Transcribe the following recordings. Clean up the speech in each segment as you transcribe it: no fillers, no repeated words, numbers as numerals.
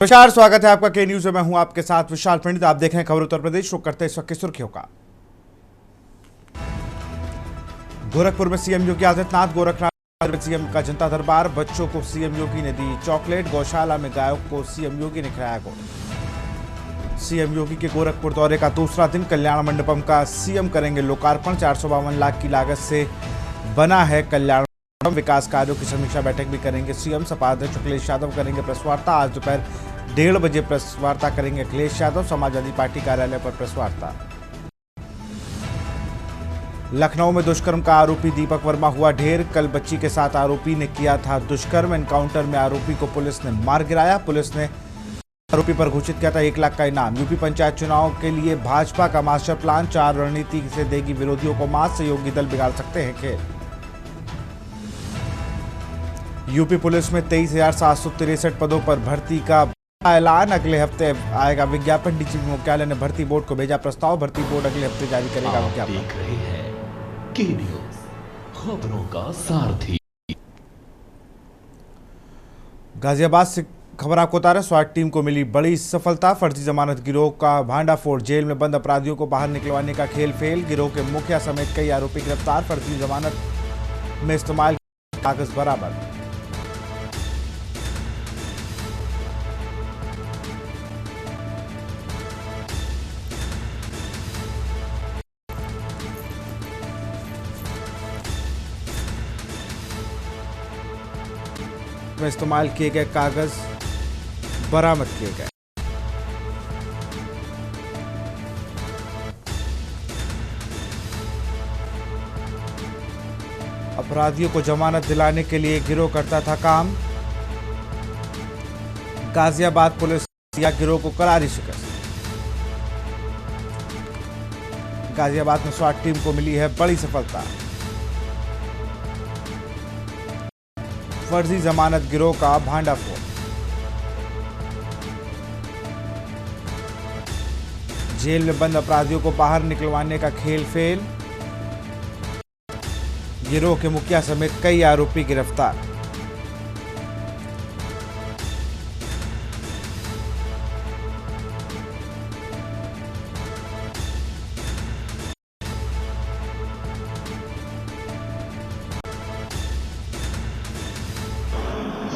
नमस्कार, स्वागत है आपका के न्यूज में। मैं हूं आपके साथ विशाल पंडित। आप देख रहे हैं खबर उत्तर प्रदेश। शुरू करते हैं इस वक्त की सुर्खियों का। गोरखपुर में सीएम योगी आदित्यनाथ। गोरखनाथ में सीएम का जनता दरबार। बच्चों को सीएम योगी ने दी चॉकलेट। गौशाला में गायों को सीएम योगी ने खिलाया गुड़। सीएम योगी के गोरखपुर दौरे का दूसरा दिन। कल्याण मंडपम का सीएम करेंगे लोकार्पण। 452 लाख की लागत से बना है कल्याण। विकास कार्यों की समीक्षा बैठक भी करेंगे सीएम। सपा अध्यक्ष अखिलेश यादव करेंगे प्रेस वार्ता। आज दोपहर 1:30 बजे प्रेस वार्ता करेंगे अखिलेश यादव। समाजवादी पार्टी कार्यालय पर प्रेस वार्ता। लखनऊ में दुष्कर्म का आरोपी दीपक वर्मा हुआ ढेर। कल बच्ची के साथ आरोपी ने किया था दुष्कर्म। एनकाउंटर में आरोपी को पुलिस ने मार गिराया। पुलिस ने आरोपी पर घोषित किया था 1 लाख का इनाम। यूपी पंचायत चुनाव के लिए भाजपा का मास्टर प्लान। 4 रणनीति से देगी विरोधियों को मात। सहयोगी दल बिगाड़ सकते हैं खेल। यूपी पुलिस में 23,763 पदों पर भर्ती का ऐलान। अगले हफ्ते आएगा विज्ञापन। डीजीपी मुख्यालय ने भर्ती बोर्ड को भेजा प्रस्ताव। भर्ती बोर्ड अगले हफ्ते जारी करेगा विज्ञापन। देख रहे हैं के न्यूज, खबरों का सारथी। गाजियाबाद से खबर आपको बता रहे। स्वाट टीम को मिली बड़ी सफलता। फर्जी जमानत गिरोह का भांडाफोड़। जेल में बंद अपराधियों को बाहर निकलवाने का खेल फेल। गिरोह के मुखिया समेत कई आरोपी गिरफ्तार। फर्जी जमानत में इस्तेमाल कागज बरामद। में इस्तेमाल किए गए कागज बरामद किए गए। अपराधियों को जमानत दिलाने के लिए गिरोह करता था काम। गाजियाबाद पुलिस दिया गिरोह को करारी शिकस्त। गाजियाबाद में स्वाट टीम को मिली है बड़ी सफलता। फर्जी जमानत गिरोह का भांडाफोड़। जेल में बंद अपराधियों को बाहर निकलवाने का खेल फेल। गिरोह के मुखिया समेत कई आरोपी गिरफ्तार।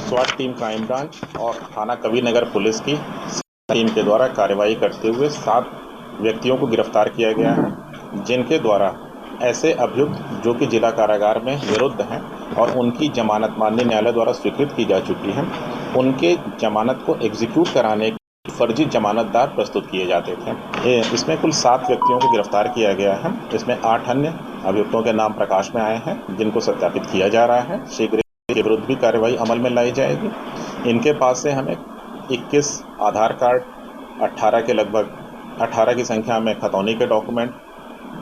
स्वाट टीम क्राइम ब्रांच और थाना कविनगर पुलिस की टीम के द्वारा कार्रवाई करते हुए 7 व्यक्तियों को गिरफ्तार किया गया है, जिनके द्वारा ऐसे अभियुक्त जो कि जिला कारागार में विरुद्ध हैं और उनकी जमानत माननीय न्यायालय द्वारा स्वीकृत की जा चुकी है, उनके जमानत को एग्जीक्यूट कराने के फर्जी जमानतदार प्रस्तुत किए जाते थे। इसमें कुल 7 व्यक्तियों को गिरफ्तार किया गया है। इसमें 8 अन्य अभियुक्तों के नाम प्रकाश में आए हैं, जिनको सत्यापित किया जा रहा है। शीघ्र के विरुद्ध भी कार्रवाई अमल में लाई जाएगी। इनके पास से हमें 21 आधार कार्ड, 18 के लगभग 18 की संख्या में खतौनी के डॉक्यूमेंट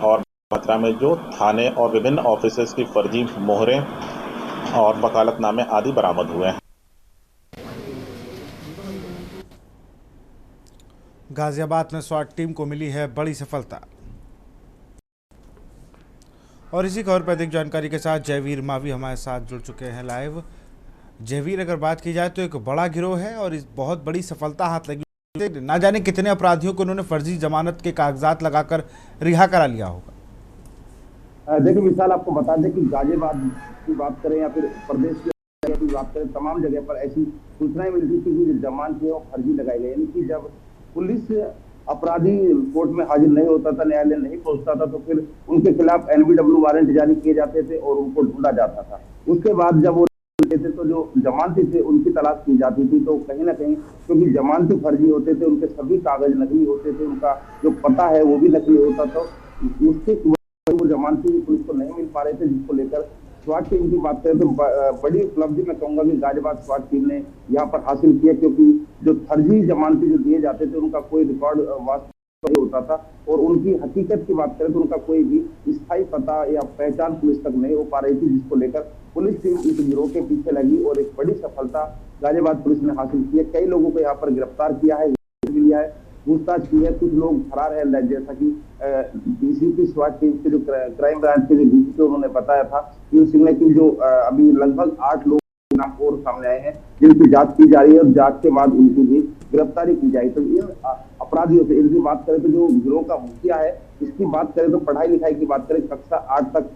और मात्रा में जो थाने और विभिन्न ऑफिसेज की फर्जी मोहरें और वकालतनामे आदि बरामद हुए हैं। गाजियाबाद में स्वाट टीम को मिली है बड़ी सफलता। और इसी खबर पर अधिक जानकारी के साथ जयवीर मावी हमारे साथ जुड़ चुके हैं लाइव। जयवीर, अगर बात की जाए तो एक बड़ा गिरोह है और इस बहुत बड़ी सफलता हाथ लगी। ना जाने कितने अपराधियों को उन्होंने फर्जी जमानत के कागजात लगाकर रिहा करा लिया होगा। देखिए विशाल, आपको बता दें कि गाजियाबाद की बात करें या फिर प्रदेश की बात करें, तमाम जगह पर ऐसी सूचनाएं मिलती थी कि जमानत जो फर्जी लगाई गई। यानी कि जब पुलिस अपराधी कोर्ट में हाजिर नहीं होता था, न्यायालय नहीं पहुंचता था, तो फिर उनके खिलाफ एनबीडब्ल्यू वारंट जारी किए जाते थे और उनको ढूंढा जाता था। उसके बाद जब वो थे तो जो जमानती थे उनकी तलाश की जाती थी। तो कहीं ना कहीं क्योंकि जमानती फर्जी होते थे, उनके सभी कागज नकली होते थे, उनका जो पता है वो भी नकली होता था। उसके वो जमानती पुलिस को नहीं मिल पा रहे थे, जिसको लेकर स्वाट टीम की बात करें तो बड़ी उपलब्धि मैं कहूंगा कि गाजियाबाद स्वाट टीम ने यहाँ पर हासिल किया, क्योंकि जो फर्जी जमानती जो दिए जाते थे उनका कोई रिकॉर्ड वास्तव नहीं होता था और उनकी हकीकत की बात करें तो उनका कोई भी स्थायी पता या पहचान पुलिस तक नहीं हो पा रही थी, जिसको लेकर पुलिस टीम इस गिरोह के पीछे लगी और एक बड़ी सफलता गाजियाबाद पुलिस ने हासिल की है। कई लोगों को यहाँ पर गिरफ्तार किया है, पूछताछ की है। कुछ लोग फरार है, जैसा कि डीसीपी स्वाट टीम के जो क्राइम ब्रांच के जो डीसीपी उन्होंने बताया था कि सिंह की जो अभी लगभग 8 लोग और सामने आए हैं, जिनकी जांच की जा रही है और जांच के बाद उनकी भी गिरफ्तारी की जाए। तो इन अपराधियों से इनकी बात करें तो जो गिरोह का मुखिया है, इसकी बात करें तो पढ़ाई लिखाई की बात करें, कक्षा 8 तक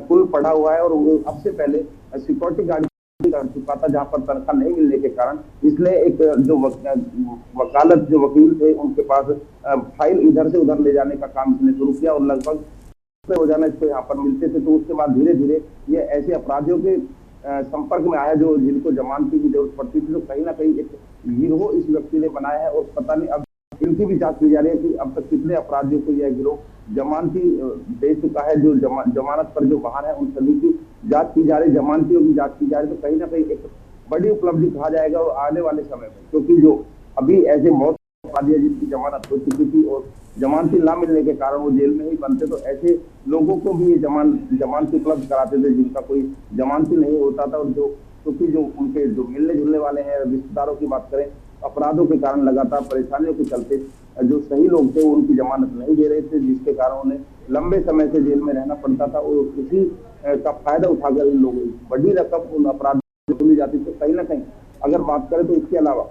कुल पढ़ा हुआ है और वो अब से पहले सिक्योरिटी गार्ड कर चुका था, जहां पर तनख्वाह नहीं मिलने के कारण इसने एक जो वकालत जो वकील थे उनके पास फाइल इधर से उधर ले जाने का काम इसने शुरू किया और लगभग रोजाना इसको यहाँ पर मिलते थे। तो उसके बाद धीरे धीरे ये ऐसे अपराधियों के संपर्क में आया जो जिनको जमानती की जरूरत पड़ती थी। तो कहीं ना कहीं एक गिरोह इस व्यक्ति ने बनाया है और पता नहीं अब इनकी भी जांच की जा रही है कि अब तक कितने अपराधियों को यह गिरोह जमानती दे चुका है। जो जमानत पर जो बाहर है उन सभी की जांच की जा रही है, जमानतियों की जांच की जा रही है। तो कहीं ना कहीं एक बड़ी उपलब्धि कहा जाएगा और आने वाले समय में, क्योंकि जो अभी ऐसे बहुत अपराधी जिनकी जमानत हो चुकी थी और जमानती ना मिलने के कारण वो जेल में ही बनते, तो ऐसे लोगों को भी ये जमानती उपलब्ध कराते थे जिनका कोई जमानती नहीं होता था। और जो क्योंकि जो उनके जो मिलने जुलने वाले हैं रिश्तेदारों की बात करें, अपराधों के कारण लगातार परेशानियों के चलते जो सही लोग थे वो उनकी जमानत नहीं दे रहे थे, जिसके कारण उन्हें लंबे समय से जेल में रहना पड़ता था और उसी का फायदा उठाकर इन लोगों बड़ी रकम उन अपराधियों को मिल जाती। तो कहीं ना कहीं अगर बात करें तो इसके अलावा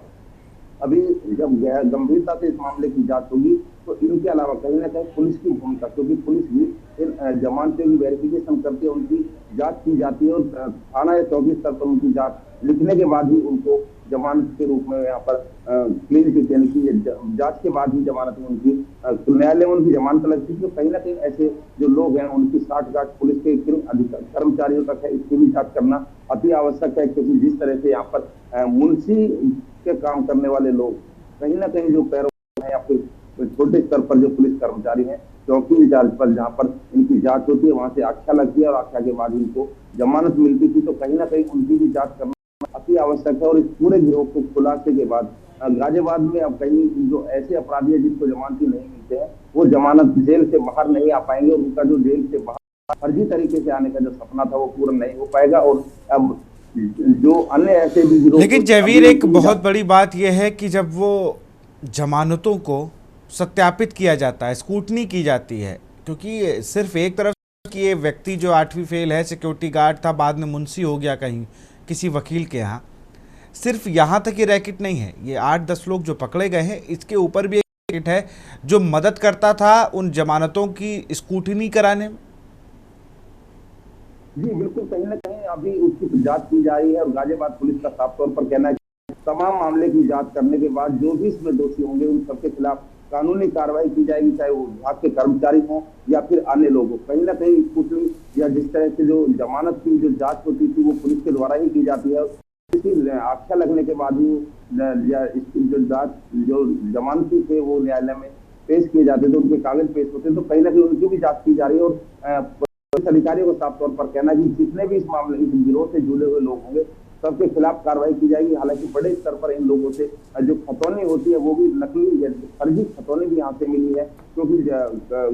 अभी जब गंभीरता से इस मामले की जांच होगी तो इनके अलावा कहीं ना कहीं पुलिस की भूमिका, क्योंकि पुलिस भी इन जमानतों की वेरिफिकेशन करती है, उनकी जांच की जाती है और थाना या चौकी स्तर पर उनकी जांच लिखने के बाद ही उनको जमानत के रूप में यहाँ पर क्लीन चिट यानी कि जांच के बाद ही जमानत में उनकी न्यायालय में उनकी जमानत लगती है। तो कहीं ना कहीं ऐसे जो लोग हैं उनकी साठगांठ पुलिस के कर्मचारियों तक है, इसकी भी जांच करना अति आवश्यक है। क्योंकि जिस तरह से यहाँ पर मुंशी के काम करने वाले लोग कहीं ना कहीं जो पैरों है या फिर छोटे स्तर पर जो पुलिस कर्मचारी हैं चौकी इंचार्ज पर जहाँ पर इनकी जांच होती है वहां से आख्या लगती है और आख्या के बाद इनको जमानत मिलती थी। तो कहीं ना कहीं उनकी भी जांच करना अति आवश्यक है। और इस पूरे गिरोह को खुलासे के बाद गाजियाबाद में अब कहीं जो ऐसे अपराधी है जिनको जमानती नहीं मिलते हैं वो जमानत जेल से बाहर नहीं आ पाएंगे और उनका जो जेल से बाहर फर्जी तरीके से आने का जो सपना था वो पूरा नहीं हो पाएगा। और अब जो अन्य ऐसे भी गिरोह, लेकिन जयवीर एक बहुत बड़ी बात यह है कि जब वो जमानतों को सत्यापित किया जाता है, स्क्रूटनी की जाती है, क्योंकि सिर्फ एक तरफ कि ये व्यक्ति जो 8वीं फेल है, सिक्योरिटी गार्ड था, बाद में मुंशी हो गया कहीं किसी वकील के यहाँ, सिर्फ यहाँ तक ये रैकेट नहीं है, ये 8-10 लोग जो पकड़े गए हैं इसके ऊपर भी एक रैकेट है जो मदद करता था उन जमानतों की स्क्रूटनी कराने में। जी बिल्कुल, कहीं ना कहीं अभी उसकी जांच की जा रही है और गाजियाबाद पुलिस का साफ तौर पर कहना है कि तमाम मामले की जांच करने के बाद जो भी इसमें दोषी होंगे उन सबके खिलाफ कानूनी कार्रवाई की जाएगी, चाहे वो विभाग के कर्मचारी हों या फिर अन्य लोग हों। कहीं ना कहीं स्कूटनी या जिस तरह से जो जमानत की जो जांच होती थी वो पुलिस के द्वारा ही की जाती है। इसकी आख्या लगने के बाद ही या इसकी जो जांच जो जमानती थे वो न्यायालय में पेश किए जाते थे, उनके कागज पेश होते, तो कहीं ना कहीं उनकी भी जांच की जा रही है। और पुलिस अधिकारियों को साफ तौर पर कहना कि जितने भी इस मामले इस गिरोह से जुड़े हुए लोग होंगे सबके खिलाफ कार्रवाई की जाएगी। हालांकि बड़े स्तर पर इन लोगों से जो खतौनी होती है वो भी नकली या फर्जी खतौनी भी यहाँ से मिली है, क्योंकि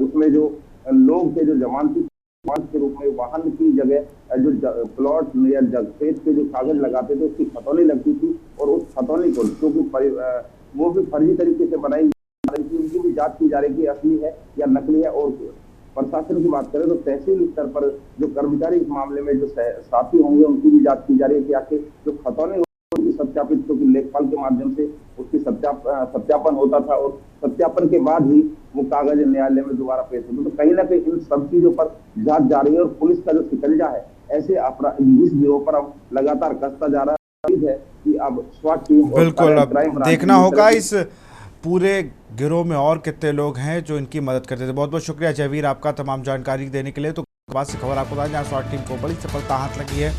उसमें जो लोग थे जो जमानती के रूप में वाहन की जगह जो प्लॉट या खेत के जो कागज लगाते थे उसकी खतौनी लगती थी और उस खतौनी को क्योंकि वो भी फर्जी तरीके से बनाई, उनकी भी जांच की जा रही है असली है या नकली है। और प्रशासन की बात करें तो तहसील स्तर पर जो कर्मचारी इस मामले में जो साथी होंगे उनकी भी जांच की जा रही है कि आखिर जो खतौनी होगी सत्यापित, क्योंकि लेखपाल के माध्यम से उसकी सत्यापन होता था और सत्यापन के बाद ही वो कागज न्यायालय में दोबारा पेश होते। तो कहीं ना कहीं इन सब चीजों पर जांच जारी है और पुलिस का जो शिकंजा है ऐसे इस गिरोह पर अब लगातार कसता जा रहा है कि अब स्वास्थ्य टीम बिल्कुल अब देखना होगा इस पूरे गिरोह में और कितने लोग हैं जो इनकी मदद करते थे। बहुत बहुत शुक्रिया जयवीर आपका तमाम जानकारी देने के लिए। तो बाद से खबर आपको बता दें, स्वाट टीम को बड़ी सफलता हाथ लगी है।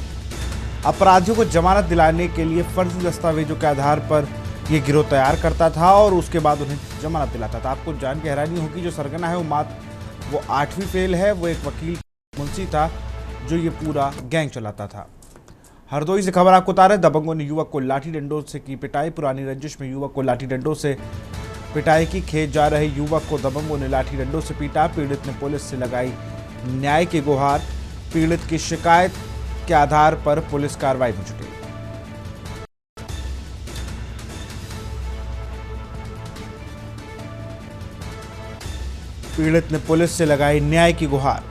अपराधियों को जमानत दिलाने के लिए फर्जी दस्तावेजों के आधार पर ये गिरोह तैयार करता था और उसके बाद उन्हें जमानत दिलाता था। आपको जान के हैरानी होगी जो सरगना है वो 8वीं फेल है, वो एक वकील मुंशी था जो ये पूरा गैंग चलाता था। हरदोई से खबर आपको बता रहे, दबंगों ने युवक को लाठी डंडों से की पिटाई। पुरानी रंजिश में युवक को लाठी डंडों से पिटाई की। खेत जा रहे युवक को दबंगों ने लाठी डंडों से पीटा। पीड़ित ने पुलिस से लगाई न्याय की गुहार। पीड़ित की शिकायत के आधार पर पुलिस कार्रवाई में जुटी। पीड़ित ने पुलिस से लगाई न्याय की गुहार।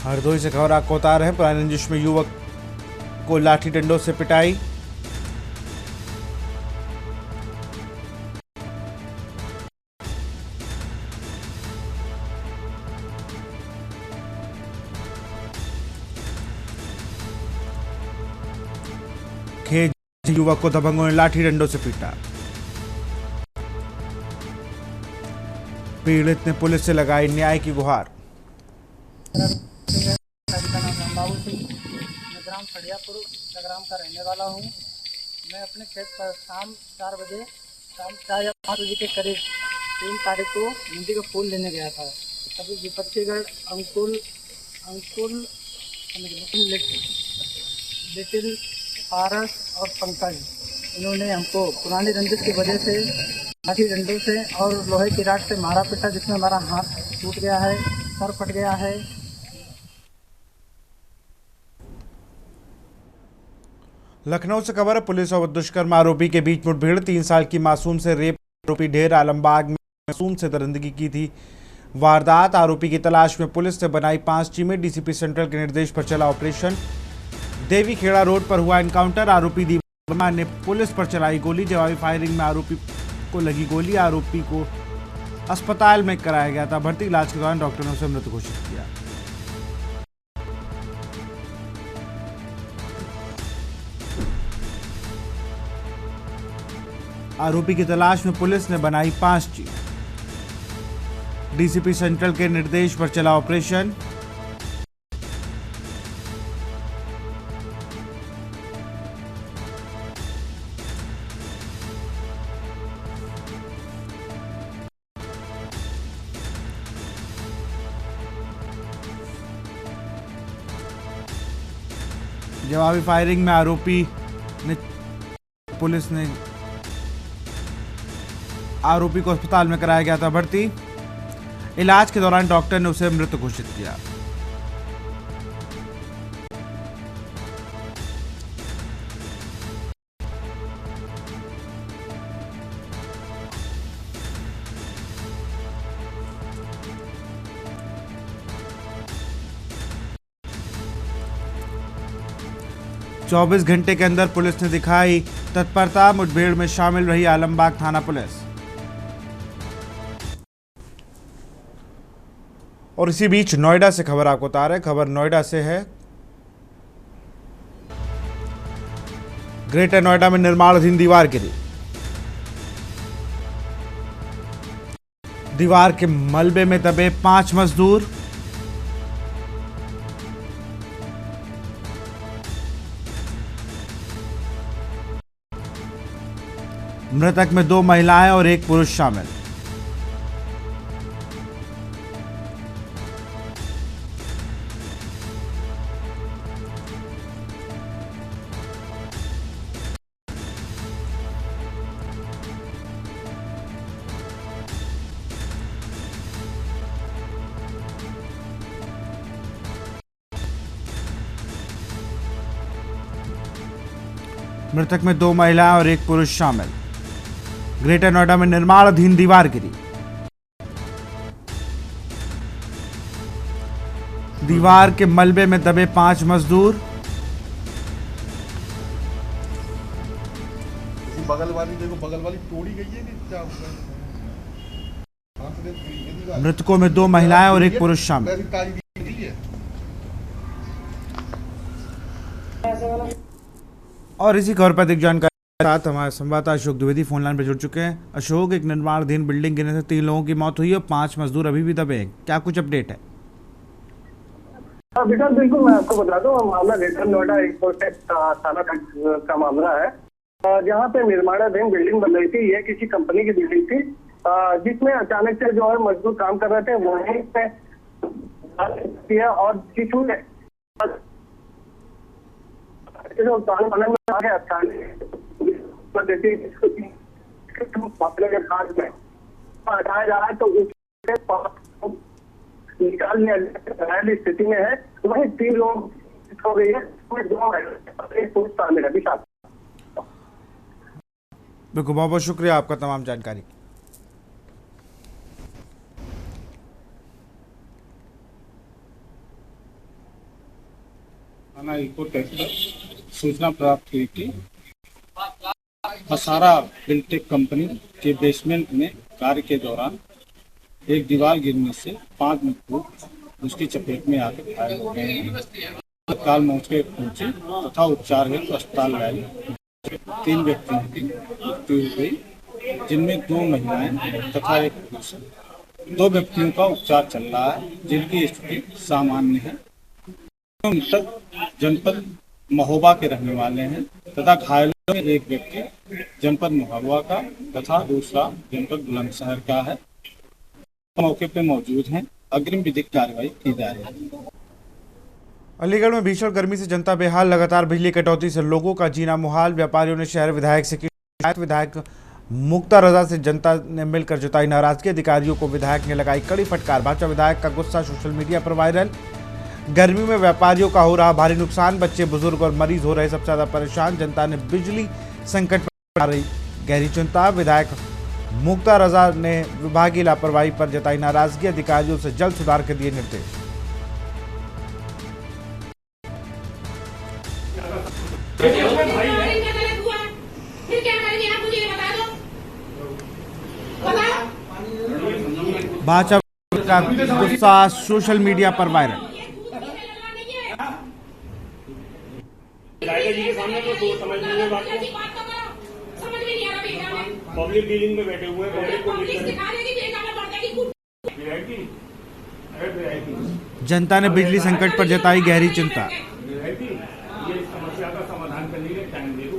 हरदोई से खबर आपको बता रहे हैं। पुरानी रंजिश में युवक को लाठी डंडों से पिटाई। खेत युवक को दबंगों ने लाठी डंडों से पीटा। पीड़ित ने पुलिस से लगाई न्याय की गुहार। का नाम रामबाबू सिंह, मैं ग्राम खड़ियापुर संग्राम का रहने वाला हूँ। मैं अपने खेत पर शाम 4 या 5 बजे के करीब 3 तारीख को भिंडी का फूल लेने गया था। तभी विपक्षीगढ़ अंकुल लिटिल पारस और पंकज, इन्होंने हमको पुरानी रंजिश की वजह से लाठी डंडों से और लोहे की राड से मारा पीटा, जिसमें हमारा हाथ टूट गया है, सर फट गया है। लखनऊ से खबर है। पुलिस और दुष्कर्म आरोपी के बीच मुठभेड़। 3 साल की मासूम से रेप आरोपी ढेर आलमबाग में मासूम से दरिंदगी की थी वारदात। आरोपी की तलाश में पुलिस ने बनाई 5 टीमें। डीसीपी सेंट्रल के निर्देश पर चला ऑपरेशन। देवी खेड़ा रोड पर हुआ एनकाउंटर। आरोपी दीवार ने पुलिस पर चलाई गोली। जवाबी फायरिंग में आरोपी को लगी गोली। आरोपी को अस्पताल में कराया गया था भर्ती। इलाज के दौरान डॉक्टर ने उसे मृत घोषित किया। आरोपी की तलाश में पुलिस ने बनाई 5 टीम। डीसीपी सेंट्रल के निर्देश पर चला ऑपरेशन। जवाबी फायरिंग में आरोपी ने पुलिस ने आरोपी को अस्पताल में कराया गया था भर्ती। इलाज के दौरान डॉक्टर ने उसे मृत घोषित किया। चौबीस घंटे के अंदर पुलिस ने दिखाई तत्परता। मुठभेड़ में शामिल रही आलमबाग थाना पुलिस। और इसी बीच नोएडा से खबर आपको बता रहे हैं। खबर नोएडा से है। ग्रेटर नोएडा में निर्माणाधीन दीवार गिरी। दीवार के मलबे में दबे 5 मजदूर। मृतक में 2 महिलाएं और 1 पुरुष शामिल। मृतक में 2 महिलाएं और 1 पुरुष शामिल। ग्रेटर नोएडा में निर्माणाधीन दीवार गिरी। दीवार के मलबे में दबे 5 मजदूर। बगल वाली देखो, बगल वाली तोड़ी गई है कि क्या? मृतकों में 2 महिलाएं और 1 पुरुष शामिल। और इसी खबर पर अधिक जानकारी के साथ हमारे संवाददाता अशोक द्विवेदी फोन लाइन पर जुड़ चुके हैं। अशोक, एक निर्माणाधीन बिल्डिंग गिरने से 3 लोगों की मौत हुई और 5 मजदूर अभी भी दबे हैं। क्या कुछ अपडेट है? बेटा बिल्कुल, मैं आपको बता दूं, मामला ग्रेटर नोएडा थाना का मामला है, जहां पे निर्माणाधीन बिल्डिंग बन रही थी। ये किसी कंपनी की बिल्डिंग थी, जिसमें अचानक से जो है मजदूर काम कर रहे थे वहीं पे और जिसमें जो में आ गया हटाया जा रहा है, तो उससे निकाल लिया स्थिति में है। वहीं 3 लोग हो गई है, 2 पुरुष शामिल है। बिल्कुल, बहुत बहुत शुक्रिया आपका तमाम जानकारी। थाना इकोटेक पर सूचना प्राप्त हुई कि असारा बिल्टेक कंपनी के बेसमेंट में कार्य के दौरान एक दीवार गिरने से 5 मजदूर उसकी चपेट में आकर घायल हो गए हैं। तत्काल मौके पहुंचे तथा उपचार हेतु अस्पताल लाए। 3 व्यक्तियों की मृत्यु हो गई, जिनमें 2 महिलाएं तथा 1 पुरुष। 2 व्यक्तियों का उपचार चल रहा है, जिनकी स्थिति सामान्य है। मृतक जनपद महोबा के रहने वाले हैं तथा घायलों में एक व्यक्ति जनपद महोबा का तथा दूसरा जनपद बुलंदशहर का है। मौके पर मौजूद हैं। अग्रिम विधिक कार्रवाई की जा रही है। अलीगढ़ में भीषण गर्मी से जनता बेहाल, लगातार बिजली कटौती से लोगों का जीना मुहाल। व्यापारियों ने शहर विधायक से की शिकायत। विधायक मुक्ता रजा से जनता ने मिलकर जताई नाराजगी। अधिकारियों को विधायक ने लगाई कड़ी फटकार। भाजपा विधायक का गुस्सा सोशल मीडिया पर वायरल। गर्मी में व्यापारियों का हो रहा भारी नुकसान, बच्चे बुजुर्ग और मरीज हो रहे सबसे ज्यादा परेशान। जनता ने बिजली संकट पर आ रही गहरी चिंता। विधायक मुक्ता रजा ने विभागीय लापरवाही पर जताई नाराजगी। अधिकारियों से जल्द सुधार के दिए निर्देश। भाजपा का गुस्सा सोशल मीडिया पर वायरल। पब्लिक डीलिंग में बैठे हुए जनता ने बिजली संकट पर जताई गहरी चिंता। ये समस्या का समाधान करने के टाइम दे दो।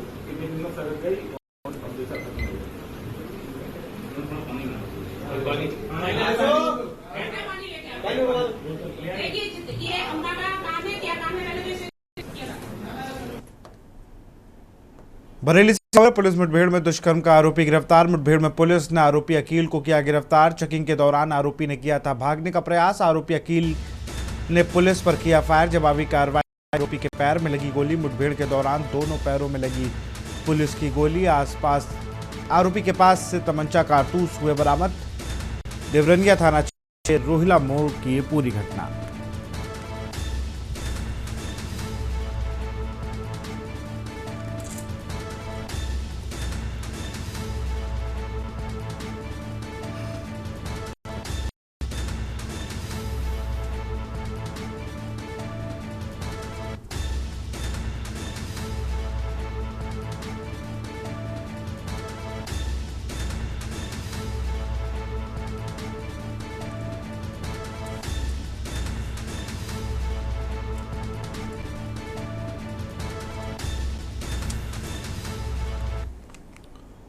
बरेली से पुलिस मुठभेड़ में दुष्कर्म का आरोपी गिरफ्तार। मुठभेड़ में पुलिस ने आरोपी अकील को किया गिरफ्तार। चेकिंग के दौरान आरोपी ने किया था भागने का प्रयास। आरोपी अकील ने पुलिस पर किया फायर। जवाबी कार्रवाई। आरोपी के पैर में लगी गोली। मुठभेड़ के दौरान दोनों पैरों में लगी पुलिस की गोली। आसपास आरोपी के पास से तमंचा कारतूस हुए बरामद। देवरनिया थाना क्षेत्र रोहिला मोड़ की पूरी घटना।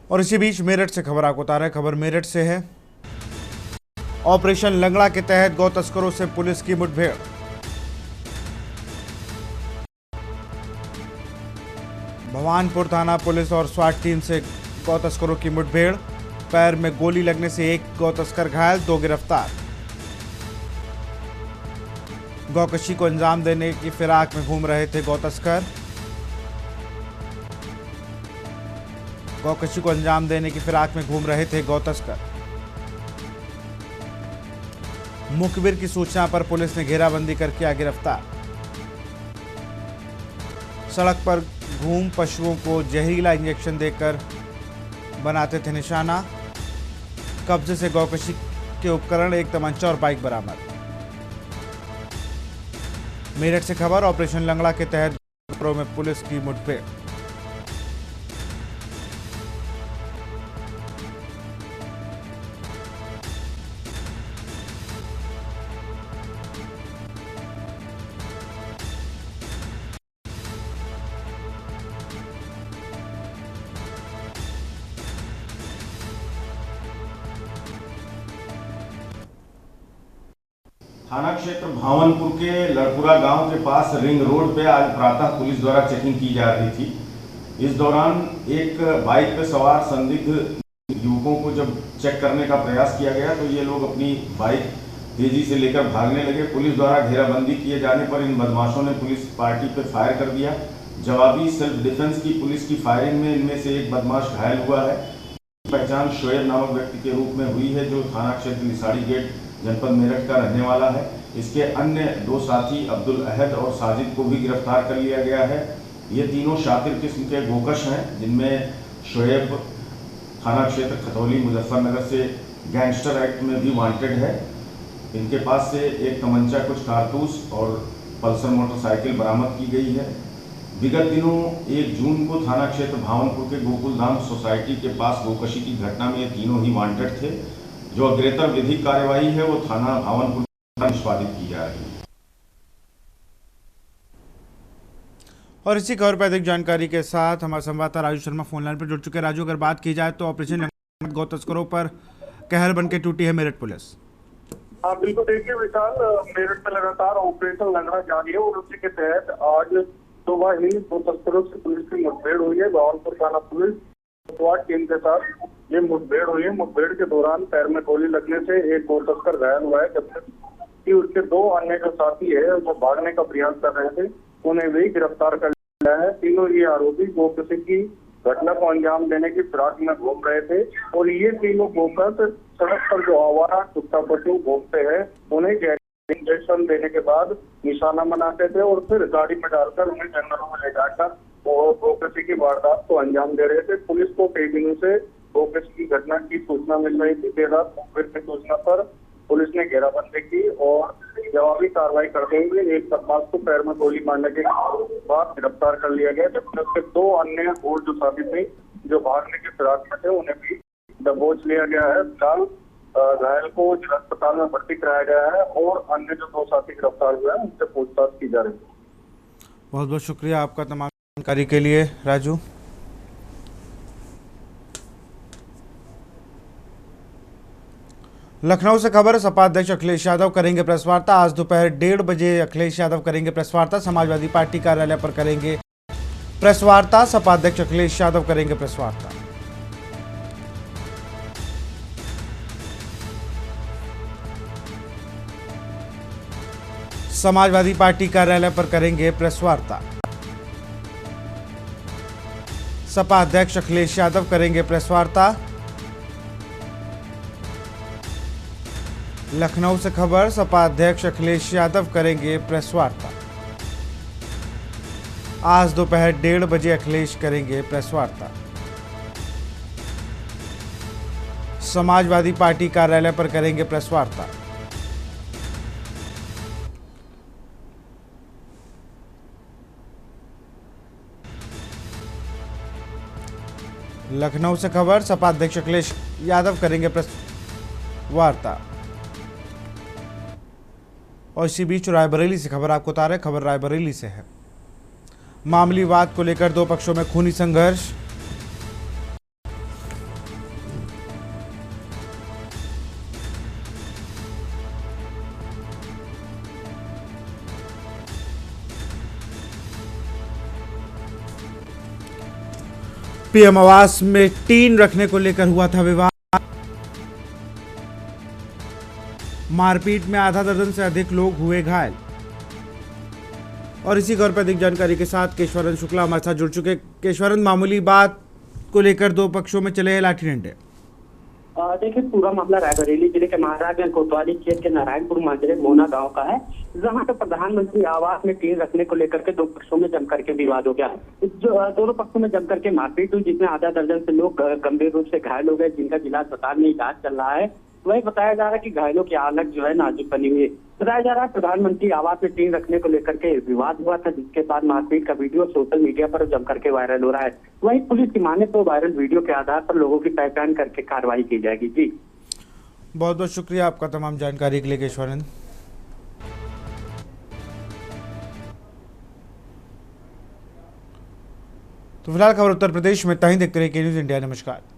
और इसी बीच मेरठ से खबर आपको बता रहे हैं। खबर मेरठ से है। ऑपरेशन लंगड़ा के तहत गौ तस्करों से पुलिस की मुठभेड़। भवानपुर थाना पुलिस और स्वाट टीम से गौ तस्करों की मुठभेड़। पैर में गोली लगने से 1 गौ तस्कर घायल, 2 गिरफ्तार। गौकशी को अंजाम देने की फिराक में घूम रहे थे गौ तस्कर। गौकशी को अंजाम देने की फिराक में घूम रहे थे गौ तस्कर। मुखबिर की सूचना पर पुलिस ने घेराबंदी कर किया गिरफ्तार। सड़क पर घूम पशुओं को जहरीला इंजेक्शन देकर बनाते थे निशाना। कब्जे से गौकशी के उपकरण, 1 तमंचा और बाइक बरामद। मेरठ से खबर। ऑपरेशन लंगड़ा के तहत में पुलिस की मुठभेड़। थाना क्षेत्र भावनपुर के लड़पुरा गांव के पास रिंग रोड पे आज प्रातः पुलिस द्वारा चेकिंग की जा रही थी। इस दौरान एक बाइक पे सवार संदिग्ध युवकों को जब चेक करने का प्रयास किया गया तो ये लोग अपनी बाइक तेजी से लेकर भागने लगे। पुलिस द्वारा घेराबंदी किए जाने पर इन बदमाशों ने पुलिस पार्टी पर फायर कर दिया। जवाबी सेल्फ डिफेंस की पुलिस की फायरिंग में इनमें से एक बदमाश घायल हुआ है। पहचान शोएब नामक व्यक्ति के रूप में हुई है, जो थाना क्षेत्र निसाड़ी गेट जनपद मेरठ का रहने वाला है। इसके अन्य 2 साथी अब्दुल अहद और साजिद को भी गिरफ्तार कर लिया गया है। ये तीनों शातिर किस्म के गोकश हैं, जिनमें शोएब थाना क्षेत्र खतौली मुजफ्फरनगर से गैंगस्टर एक्ट में भी वांटेड है। इनके पास से एक तमंचा, कुछ कारतूस और पल्सर मोटरसाइकिल बरामद की गई है। विगत दिनों 1 जून को थाना क्षेत्र भावनपुर के गोकुलधाम सोसाइटी के पास गोकशी की घटना में ये तीनों ही वांटेड थे। जो अग्रेतर विधिक कार्यवाही है वो थाना भावनपुर में निष्पादित की जा रही है। और इसी खबर पर अधिक जानकारी के साथ हमारे संवाददाता राजू शर्मा फोन लाइन पर जुड़ चुके हैं। राजू, अगर बात की जाए तो ऑपरेशन गौ तस्करों पर कहर बन के टूटी है मेरठ पुलिस। हाँ बिल्कुल, देखिए विशाल, मेरठ में लगातार ऑपरेशन लंगड़ा जारी है और उसी के तहत आज सुबह ही 2 तस्करों से पुलिस की मुठभेड़ हुई है। भावनपुर थाना पुलिस स्वाट टीम के साथ ये मुठभेड़ हुई है। मुठभेड़ के दौरान पैर में गोली लगने से एक गौ तस्कर घायल हुआ है, जबकि उसके 2 अन्य जो साथी है वो भागने का प्रयास कर रहे थे, उन्हें भी गिरफ्तार कर लिया है। तीनों ये आरोपी गोकशी की घटना को अंजाम देने की फिराक में घूम रहे थे और ये तीनों गोकश सड़क पर जो आवारा कुत्ता पशु घूमते हैं उन्हें इंजेक्शन देने के बाद निशाना बनाते थे और फिर गाड़ी में डालकर उन्हें जंगलों में ले जाकर और गोकशी की वारदात को अंजाम दे रहे थे। पुलिस को कई दिनों से गोकशी की घटना की सूचना मिल रही थी। देर रात मुखबिर की सूचना पर पुलिस ने घेराबंदी की और जवाबी कार्रवाई करते हुए एक बदमाश को पैर में गोली मारने के बाद गिरफ्तार कर लिया गया, जबकि उसके 2 अन्य और जो साथी थे जो भागने की फिराक में थे उन्हें भी दबोच लिया गया है। फिलहाल घायल को जिला अस्पताल में भर्ती कराया गया है और अन्य जो 2 साथी गिरफ्तार हुए हैं उनसे पूछताछ की जा रही है। बहुत बहुत शुक्रिया आपका तमाम जानकारी के लिए राजू। लखनऊ से खबर, सपा अध्यक्ष अखिलेश यादव करेंगे प्रेस वार्ता। आज दोपहर 1:30 बजे अखिलेश यादव करेंगे प्रेस वार्ता। समाजवादी पार्टी कार्यालय पर करेंगे प्रेस वार्ता। सपा अध्यक्ष अखिलेश यादव करेंगे प्रेस वार्ता। समाजवादी पार्टी कार्यालय पर करेंगे प्रेस वार्ता। सपा अध्यक्ष अखिलेश यादव करेंगे प्रेस वार्ता। लखनऊ से खबर, सपा अध्यक्ष अखिलेश यादव करेंगे प्रेस वार्ता। आज दोपहर 1:30 बजे अखिलेश करेंगे प्रेस वार्ता। समाजवादी पार्टी कार्यालय पर करेंगे प्रेस वार्ता। लखनऊ से खबर, सपा अध्यक्ष अखिलेश यादव करेंगे प्रेस वार्ता। और इसी बीच रायबरेली से खबर आपको बता रहे, खबर रायबरेली से है। मामूली विवाद को लेकर 2 पक्षों में खूनी संघर्ष। पीएम आवास में टीन रखने को लेकर हुआ था विवाद। मारपीट में आधा दर्जन से अधिक लोग हुए घायल। और इसी खबर पर अधिक जानकारी के साथ केशवरन शुक्ला हमारे साथ जुड़ चुके। केशवरन, मामूली बात को लेकर 2 पक्षों में चले हैं लाठी डंडे। देखिए, पूरा मामला रायबरेली जिले के महाराजगंज कोतवाली क्षेत्र के नारायणपुर माजरे मोना गांव का है, जहां पर प्रधानमंत्री आवास में टीन रखने को लेकर के 2 पक्षों में जमकर के विवाद हो गया। दोनों पक्षों में जमकर के मारपीट हुई, जिसमें आधा दर्जन से लोग गंभीर रूप से घायल हो गए, जिनका जिला अस्पताल में इलाज चल रहा है। वही बताया जा रहा है कि घायलों की हालत जो है नाजुक बनी हुई है। बताया जा रहा है प्रधानमंत्री आवास में टीन रखने को लेकर के विवाद हुआ था, जिसके बाद मारपीट का वीडियो सोशल मीडिया पर जम करके वायरल हो रहा है। वहीं पुलिस की माने तो वायरल वीडियो के आधार पर लोगों की पहचान करके कार्रवाई की जाएगी। जी, बहुत बहुत शुक्रिया आपका तमाम जानकारी के लिए केशवरन। तो फिलहाल खबर उत्तर प्रदेश में, तहीं देखते रहिए के न्यूज़ इंडिया। नमस्कार।